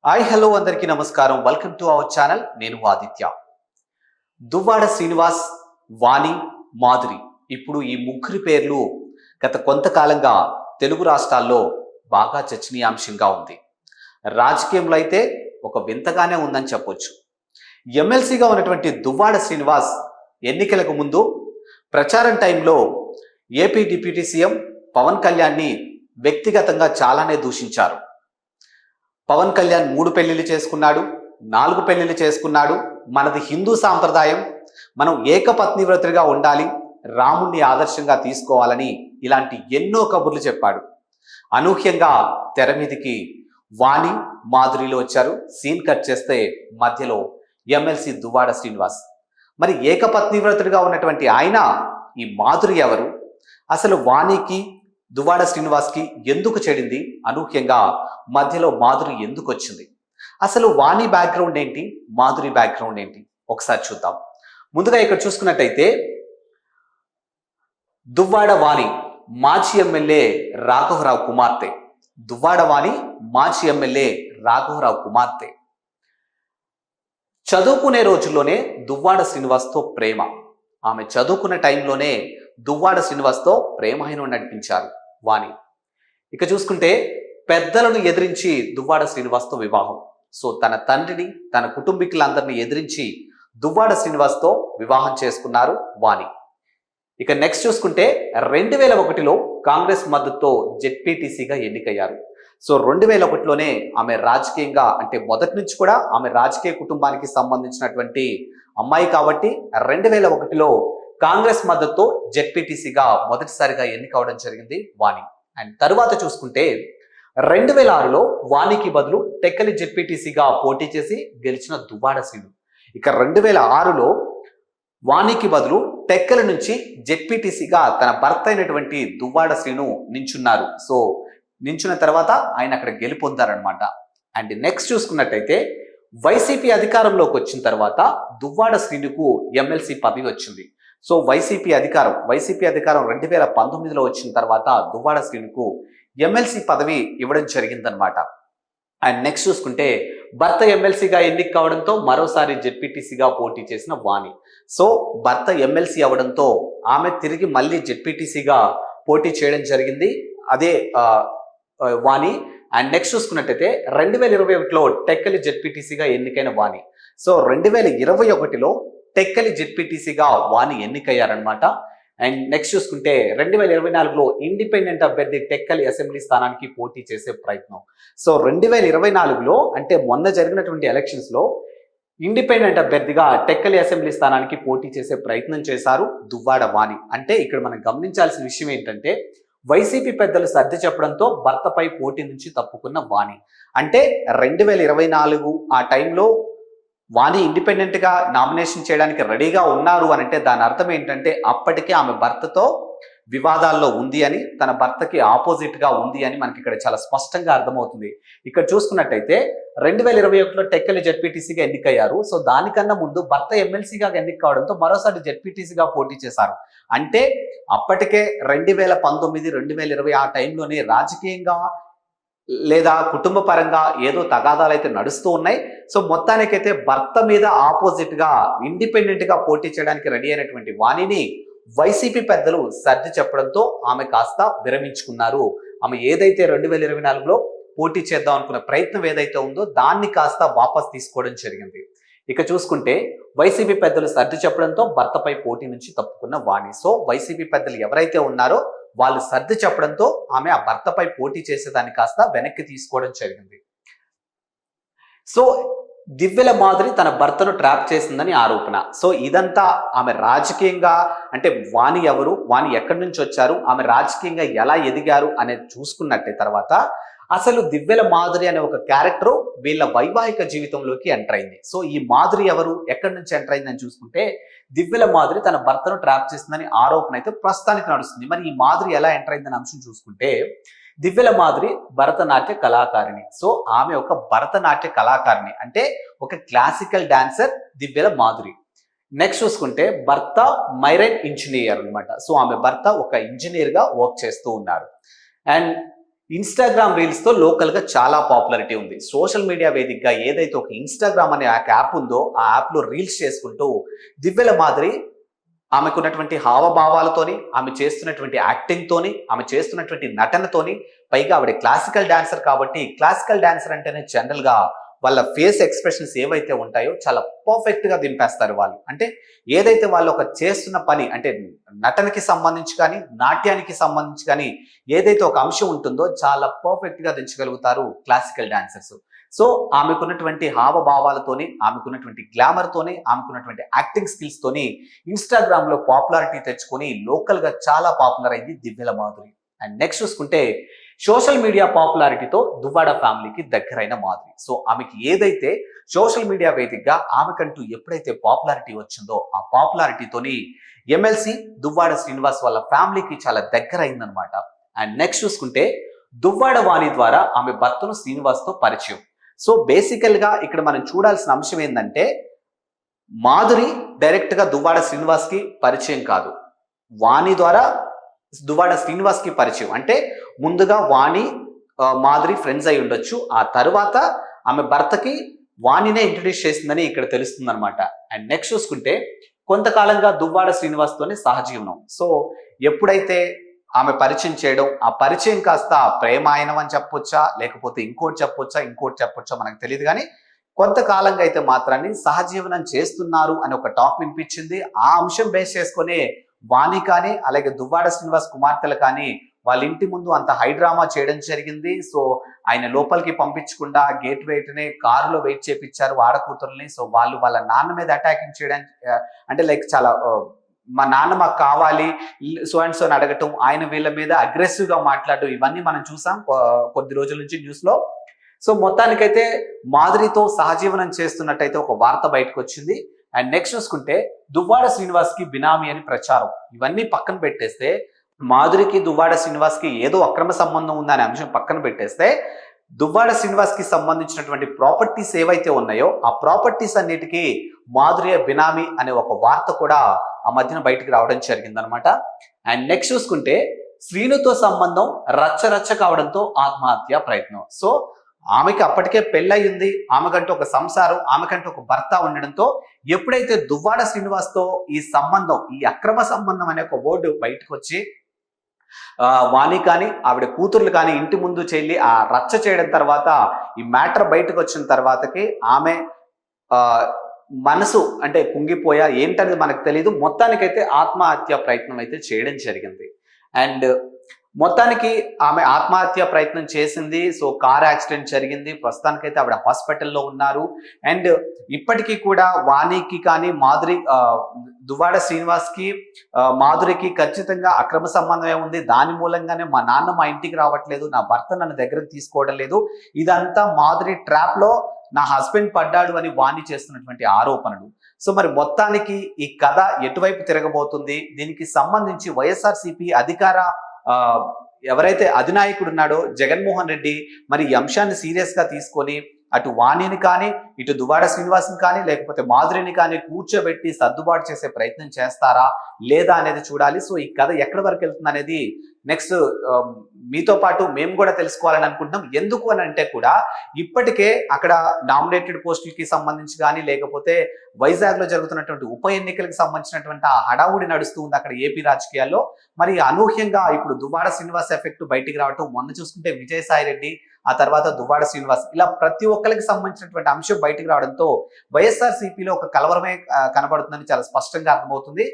Hi hello అందరికీ నమస్కారం. Welcome to our channel. నేను ఆదిత్య. దువ్వాడ శ్రీనివాస్, వాణి, మాధురి ఇప్పుడు ఈ ముగ్గురి పేర్లు గత కొంతకాలంగా తెలుగు రాష్ట్రాల్లో బాగా చర్చనీయాంశంగా ఉంది. రాజకీయంలో అయితే ఒక వింతగానే ఉందని చెప్పొచ్చు. ఎమ్మెల్సీగా ఉన్నటువంటి దువ్వాడ శ్రీనివాస్ ఎన్నికలకు ముందు ప్రచారం టైంలో ఏపీ డిప్యూటీ సీఎం పవన్ కళ్యాణ్ని వ్యక్తిగతంగా చాలానే దూషించారు. పవన్ కళ్యాణ్ 3 పెళ్లిళ్ళు చేసుకున్నాడు, 4 పెళ్లిళ్ళు చేసుకున్నాడు, మనది హిందూ సాంప్రదాయం, మనం ఏకపత్ని వ్రతుడిగా ఉండాలి, రాముణ్ణి ఆదర్శంగా తీసుకోవాలని ఇలాంటి ఎన్నో కబుర్లు చెప్పాడు. అనూహ్యంగా తెర మీదికి వాణి, మాధురిలో వచ్చారు. సీన్ కట్ చేస్తే మధ్యలో ఎమ్మెల్సీ దువ్వాడ శ్రీనివాస్. మరి ఏకపత్ని వ్రతుడిగా ఉన్నటువంటి ఆయన ఈ మాధురి ఎవరు? అసలు వాణికి దువ్వాడ శ్రీనివాస్కి ఎందుకు చెడింది? అనూహ్యంగా మధ్యలో మాధురి ఎందుకు వచ్చింది? అసలు వాణి బ్యాక్గ్రౌండ్ ఏంటి, మాధురి బ్యాక్గ్రౌండ్ ఏంటి ఒకసారి చూద్దాం. ముందుగా ఇక్కడ చూసుకున్నట్టయితే దువ్వాడ వాణి మాజీ ఎమ్మెల్యే రాఘవరావు కుమార్తె. దువ్వాడ వాణి మాజీ ఎమ్మెల్యే రాఘవరావు కుమార్తె. చదువుకునే రోజుల్లోనే దువ్వాడ శ్రీనివాస్తో ప్రేమ. ఆమె చదువుకున్న టైంలోనే దువ్వాడ శ్రీనివాస్తో ప్రేమాయణం నడిపించారు వాణి. ఇక చూసుకుంటే పెద్దలను ఎదిరించి దువ్వాడ శ్రీనివాస్తో వివాహం. సో తన తండ్రిని, తన కుటుంబీకులందరినీ ఎదిరించి దువ్వాడ శ్రీనివాస్తో వివాహం చేసుకున్నారు వాణి. ఇక నెక్స్ట్ చూసుకుంటే 2001లో కాంగ్రెస్ మద్దతుతో జెడ్పీటీసీగా ఎన్నికయ్యారు. సో 2001లోనే ఆమె రాజకీయంగా, అంటే మొదటి నుంచి కూడా ఆమె రాజకీయ కుటుంబానికి సంబంధించినటువంటి అమ్మాయి కాబట్టి 2001లో కాంగ్రెస్ మద్దతుతో జెడ్పీటీసీగా మొదటిసారిగా ఎన్నికవడం జరిగింది వాణి. అండ్ తరువాత చూసుకుంటే 2006లో వాణికి బదులు టెక్కలి జెడ్పీటీసీగా పోటీ చేసి గెలిచిన దువ్వాడ శ్రీను. ఇక 2006లో వాణికి బదులు టెక్కలి నుంచి జెడ్పీటీసీగా తన భర్త అయినటువంటి దువ్వాడ శ్రీను నించున్నారు. సో నించున్న తర్వాత ఆయన అక్కడ గెలుపొందారనమాట. అండ్ నెక్స్ట్ చూసుకున్నట్టయితే వైసీపీ అధికారంలోకి వచ్చిన తర్వాత దువ్వాడ శ్రీనుకు ఎమ్మెల్సీ పదవి వచ్చింది. సో వైసీపీ అధికారం 2019లో వచ్చిన తర్వాత దువ్వాడ శ్రీనుకు ఎమ్మెల్సీ పదవి ఇవ్వడం జరిగిందనమాట. అండ్ నెక్స్ట్ చూసుకుంటే భర్త ఎమ్మెల్సీగా ఎన్నిక కావడంతో మరోసారి జెడ్పీటీసీగా పోటీ చేసిన వాణి. సో భర్త ఎమ్మెల్సీ అవడంతో ఆమె తిరిగి మళ్ళీ జెడ్పీటీసీగా పోటీ చేయడం జరిగింది, అదే వాణి. అండ్ నెక్స్ట్ చూసుకున్నట్టయితే 2021లో టెక్కలి జెడ్పీటీసీగా ఎన్నికైన వాణి. సో 2021లో టెక్కలి జెడ్పీటీసీగా వాణి ఎన్నికయ్యారనమాట. అండ్ నెక్స్ట్ చూసుకుంటే 2024లో ఇండిపెండెంట్ అభ్యర్థి టెక్కలి అసెంబ్లీ స్థానానికి పోటీ చేసే ప్రయత్నం. సో 2024లో అంటే మొన్న జరిగినటువంటి ఎలక్షన్స్లో ఇండిపెండెంట్ అభ్యర్థిగా టెక్కలి అసెంబ్లీ స్థానానికి పోటీ చేసే ప్రయత్నం చేశారు దువ్వాడ వాణి. అంటే ఇక్కడ మనం గమనించాల్సిన విషయం ఏంటంటే వైసీపీ పెద్దలు సర్ది చెప్పడంతో భర్తపై పోటీ నుంచి తప్పుకున్న వాణి. అంటే 2024 ఆ టైంలో వాణి ఇండిపెండెంట్ గా నామినేషన్ చేయడానికి రెడీగా ఉన్నారు అని అంటే దాని అర్థం ఏంటంటే అప్పటికే ఆమె భర్తతో వివాదాల్లో ఉంది అని, తన భర్తకి ఆపోజిట్ గా ఉంది అని మనకి ఇక్కడ చాలా స్పష్టంగా అర్థమవుతుంది. ఇక్కడ చూసుకున్నట్టయితే 2021లో టెక్కలి జెడ్పీటీసీగా ఎన్నికయ్యారు. సో దానికన్నా ముందు భర్త ఎమ్మెల్సీగా ఎన్నిక కావడంతో మరోసారి జెడ్పీటీసీగా పోటీ చేశారు. అంటే అప్పటికే 2019, 2020 ఆ టైంలోనే రాజకీయంగా లేదా కుటుంబ పరంగా ఏదో తగాదాలు అయితే నడుస్తూ ఉన్నాయి. సో మొత్తానికైతే భర్త మీద ఆపోజిట్ గా ఇండిపెండెంట్ గా పోటీ చేయడానికి రెడీ అయినటువంటి వాణిని వైసీపీ పెద్దలు సర్ది చెప్పడంతో ఆమె కాస్త విరమించుకున్నారు. ఆమె ఏదైతే 2024లో పోటీ చేద్దాం అనుకున్న ప్రయత్నం ఏదైతే ఉందో దాన్ని కాస్త వాపస్ తీసుకోవడం జరిగింది. ఇక చూసుకుంటే వైసీపీ పెద్దలు సర్ది చెప్పడంతో భర్తపై పోటీ నుంచి తప్పుకున్న వాణి. సో వైసీపీ పెద్దలు ఎవరైతే ఉన్నారో వాళ్ళు సర్ది చెప్పడంతో ఆమె ఆ భర్తపై పోటీ చేసేదాన్ని కాస్త వెనక్కి తీసుకోవడం జరిగింది. సో దివ్యల మాధురి తన భర్తను ట్రాప్ చేసిందని ఆరోపణ. సో ఇదంతా ఆమె రాజకీయంగా, అంటే వాణి ఎవరు, వాణి ఎక్కడి నుంచి వచ్చారు, ఆమె రాజకీయంగా ఎలా ఎదిగారు అనేది చూసుకున్నట్టే తర్వాత అసలు దివ్యల మాధురి అనే ఒక క్యారెక్టర్ వీళ్ళ వైవాహిక జీవితంలోకి ఎంటర్ అయింది. సో ఈ మాధురి ఎవరు, ఎక్కడి నుంచి ఎంటర్ అయిందని చూసుకుంటే దివ్యల మాధురి తన భర్తను ట్రాప్ చేసిందని ఆరోపణ అయితే ప్రస్తుతానికి నడుస్తుంది. మరి ఈ మాధురి ఎలా ఎంటర్ అయిందని అంశం చూసుకుంటే దివ్యల మాధురి భరతనాట్య కళాకారిణి. సో ఆమె ఒక భరతనాట్య కళాకారిణి, అంటే ఒక క్లాసికల్ డాన్సర్ దివ్యల మాధురి. నెక్స్ట్ చూసుకుంటే భర్త మైరైన్ ఇంజనీర్ అనమాట. సో ఆమె భర్త ఒక ఇంజనీర్ గా వర్క్ చేస్తూ ఉన్నారు. అండ్ ఇన్స్టాగ్రామ్ రీల్స్ తో లోకల్ గా చాలా పాపులారిటీ ఉంది. సోషల్ మీడియా వేదికగా ఏదైతే ఒక ఇన్స్టాగ్రామ్ అనే యాప్ ఉందో ఆ యాప్ లో రీల్స్ చేసుకుంటూ దివ్యల మాదిరి ఆమెకున్నటువంటి హావభావాలతోని, ఆమె చేస్తున్నటువంటి యాక్టింగ్ తోని, ఆమె చేస్తున్నటువంటి నటనతోని, పైగా ఆవిడ క్లాసికల్ డాన్సర్ కాబట్టి క్లాసికల్ డాన్సర్ అంటేనే జనరల్ గా వాళ్ళ ఫేస్ ఎక్స్ప్రెషన్స్ ఏవైతే ఉంటాయో చాలా పర్ఫెక్ట్ గా దింపేస్తారు వాళ్ళు. అంటే ఏదైతే వాళ్ళు ఒక చేస్తున్న పని అంటే నటనకి సంబంధించి కానీ, నాట్యానికి సంబంధించి కానీ ఏదైతే ఒక అంశం ఉంటుందో చాలా పర్ఫెక్ట్ గా దించగలుగుతారు క్లాసికల్ డాన్సర్స్. సో ఆమెకున్నటువంటి హావభావాలతోని, ఆమెకున్నటువంటి గ్లామర్ తోని, ఆమెకున్నటువంటి యాక్టింగ్ స్కిల్స్ తోని ఇన్స్టాగ్రామ్ లో పాపులారిటీ తెచ్చుకొని లోకల్ గా చాలా పాపులర్ అయింది దివ్యల మాధురి. అండ్ నెక్స్ట్ చూసుకుంటే సోషల్ మీడియా పాపులారిటీతో దువ్వాడ ఫ్యామిలీకి దగ్గరైన మాధురి. సో ఆమెకి ఏదైతే సోషల్ మీడియా వేదికగా ఆమెకంటూ ఎప్పుడైతే పాపులారిటీ వచ్చిందో ఆ పాపులారిటీతోని ఎమ్మెల్సీ దువ్వాడ శ్రీనివాస్ వాళ్ళ ఫ్యామిలీకి చాలా దగ్గర అయిందనమాట. అండ్ నెక్స్ట్ చూసుకుంటే దువ్వాడ వాణి ద్వారా ఆమె భర్తను శ్రీనివాస్ తో పరిచయం. సో బేసికల్ గా ఇక్కడ మనం చూడాల్సిన అంశం ఏంటంటే మాధురి డైరెక్ట్ గా దువ్వాడ శ్రీనివాస్ కి పరిచయం కాదు, వాణి ద్వారా దువ్వాడ శ్రీనివాస్ కి పరిచయం. అంటే ముందుగా వాణి మాధురి ఫ్రెండ్స్ అయి ఉండొచ్చు, ఆ తర్వాత ఆమె భర్తకి వాణినే ఇంట్రడ్యూస్ చేసిందని ఇక్కడ తెలుస్తుంది అనమాట. అండ్ నెక్స్ట్ చూసుకుంటే కొంతకాలంగా దువ్వాడ శ్రీనివాస్ తోనే సహజీవనం. సో ఎప్పుడైతే ఆమె పరిచయం చేయడం, ఆ పరిచయం కాస్త ప్రేమాయణం అని చెప్పొచ్చా, లేకపోతే ఇంకోటి చెప్పొచ్చా మనకు తెలియదు. కానీ కొంతకాలంగా అయితే మాత్రాన్ని సహజీవనం చేస్తున్నారు అని ఒక టాక్ వినిపించింది. ఆ అంశం బేస్ చేసుకునే వాణి కానీ అలాగే దువ్వాడ శ్రీనివాస్ కుమార్తెలు కానీ వాళ్ళ ఇంటి ముందు అంత హైడ్రామా చేయడం జరిగింది. సో ఆయన లోపలికి పంపించకుండా గేట్ వెయిట్నే కారులో వెయిట్ చేపించారు ఆడకూతుర్ని. సో వాళ్ళు వాళ్ళ నాన్న మీద అటాకింగ్ చేయడానికి అంటే లైక్ చాలా మా నాన్న మాకు కావాలి సో అండ్ సో అని అడగటం, ఆయన వీళ్ళ మీద అగ్రెసివ్ గా మాట్లాడటం, ఇవన్నీ మనం చూసాం కొద్ది రోజుల నుంచి న్యూస్ లో. సో మొత్తానికైతే మాధురితో సహజీవనం చేస్తున్నట్టయితే ఒక వార్త బయటకు వచ్చింది. అండ్ నెక్స్ట్ చూసుకుంటే దువ్వాడ శ్రీనివాస్ కి బినామీ అని ప్రచారం. ఇవన్నీ పక్కన పెట్టేస్తే మాధురికి దువ్వాడ శ్రీనివాస్ కి ఏదో అక్రమ సంబంధం ఉందనే అంశం పక్కన పెట్టేస్తే దువ్వాడ శ్రీనివాస్ కి సంబంధించినటువంటి ప్రాపర్టీస్ ఏవైతే ఉన్నాయో ఆ ప్రాపర్టీస్ అన్నిటికీ మాధుర్య బినామీ అనే ఒక వార్త కూడా ఆ మధ్యన బయటకు రావడం జరిగిందనమాట. అండ్ నెక్స్ట్ చూసుకుంటే శ్రీనుతో సంబంధం రచ్చరచ్చ కావడంతో ఆత్మహత్య ప్రయత్నం. సో ఆమెకి అప్పటికే పెళ్ళయింది, ఆమెకంటూ ఒక సంసారం, ఆమెకంటూ ఒక భర్త ఉండడంతో ఎప్పుడైతే దువ్వాడ శ్రీనివాస్ తో ఈ సంబంధం, ఈ అక్రమ సంబంధం అనే ఒక వర్డ్ బయటకు వచ్చి వాణి కానీ ఆవిడ కూతుర్లు కానీ ఇంటి ముందు చెల్లి ఆ రచ్చ చేయడం తర్వాత ఈ మ్యాటర్ బయటకు వచ్చిన తర్వాతకి ఆమె మనసు అంటే కుంగిపోయా ఏంటనేది మనకు తెలియదు. మొత్తానికైతే ఆత్మహత్య ప్రయత్నం అయితే చేయడం జరిగింది. అండ్ మొత్తానికి ఆమె ఆత్మహత్య ప్రయత్నం చేసింది. సో కార్ యాక్సిడెంట్ జరిగింది, ప్రస్తుతానికైతే ఆవిడ హాస్పిటల్లో ఉన్నారు. అండ్ ఇప్పటికీ కూడా వాణికి కానీ దువ్వాడ శ్రీనివాస్ కి మాధురికి ఖచ్చితంగా అక్రమ సంబంధమే ఉంది. దాని మూలంగానే మా నాన్న మా ఇంటికి రావట్లేదు, నా భర్త నన్ను దగ్గరకు తీసుకోవడం లేదు, ఇదంతా మాధురి ట్రాప్ లో నా హస్బెండ్ పడ్డాడు అని వాణి చేస్తున్నటువంటి ఆరోపణలు. సో మరి మొత్తానికి ఈ కథ ఎటువైపు తిరగబోతుంది, దీనికి సంబంధించి వైఎస్ఆర్సీపీ అధికార ఎవరైతే అధినాయకుడు ఉన్నాడో జగన్మోహన్ రెడ్డి మరి ఈ అంశాన్ని సీరియస్ గా తీసుకొని అటు వాణిని కానీ ఇటు దువ్వాడ శ్రీనివాస్ని కానీ లేకపోతే మాధురిని కానీ కూర్చోబెట్టి సర్దుబాటు చేసే ప్రయత్నం చేస్తారా లేదా అనేది చూడాలి. సో ఈ కథ ఎక్కడి వరకు వెళ్తుంది అనేది నెక్స్ట్ మీతో పాటు మేము కూడా తెలుసుకోవాలని అనుకుంటున్నాం. ఎందుకు అని అంటే కూడా ఇప్పటికే అక్కడ నామినేటెడ్ పోస్టులకి సంబంధించి కానీ లేకపోతే వైజాగ్ లో జరుగుతున్నటువంటి ఉప ఎన్నికలకు సంబంధించినటువంటి ఆ హడావుడి నడుస్తూ ఉంది అక్కడ ఏపీ రాజకీయాల్లో. మరి అనూహ్యంగా ఇప్పుడు దువ్వాడ శ్రీనివాస్ ఎఫెక్ట్ బయటికి రావటం, మొన్న చూసుకుంటే విజయసాయి రెడ్డి ఆ తర్వాత దువ్వాడ శ్రీనివాస్, ఇలా ప్రతి ఒక్కరికి సంబంధించినటువంటి అంశం బయటికి రావడంతో వైఎస్ఆర్సీపీలో ఒక కలవరమే కనబడుతుందని చాలా స్పష్టంగా అర్థమవుతుంది.